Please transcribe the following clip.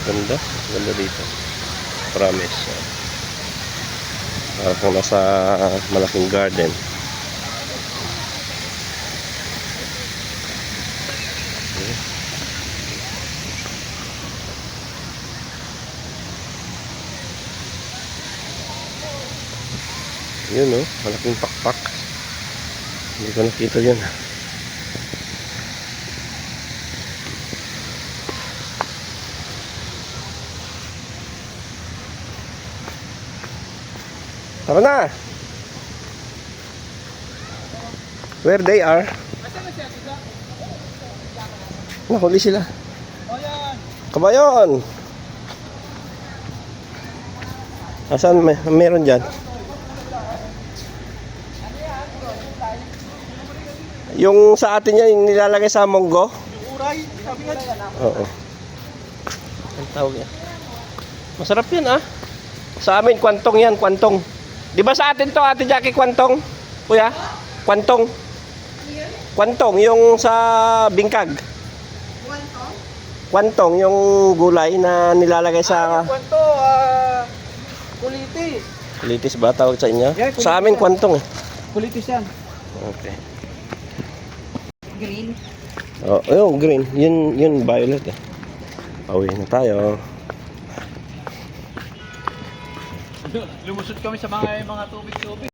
Ganda. Ganda dito. Promise. Parang nasa malaking garden. Yun oh, malaking pakpak. Hindi ko nakita yun. Tara na! Where they are? Nahuli sila. Kabayon! Asan meron dyan? Yung sa atin yan, yung nilalagay sa monggo? Yung uray, sabi nga. Oo. Ang tawag yan. Masarap yan ah. Sa amin, kwantong yan, kwantong. Di ba sa atin to, Ate Jackie, kwantong? Kuya? Kwantong. Kwantong, yung sa bingkag. Kwantong? Kwantong, yung gulay na nilalagay sa... Kwanto, kulitis. Kulitis ba tawag sa inyo? Yeah, kulitis Sa amin, yan. kwantong eh. Kulitis yan. Okay. Green. Oh, yung green. Yun violet eh. Pauwi na tayo. Lumusot kami sa mga tubig-tubig.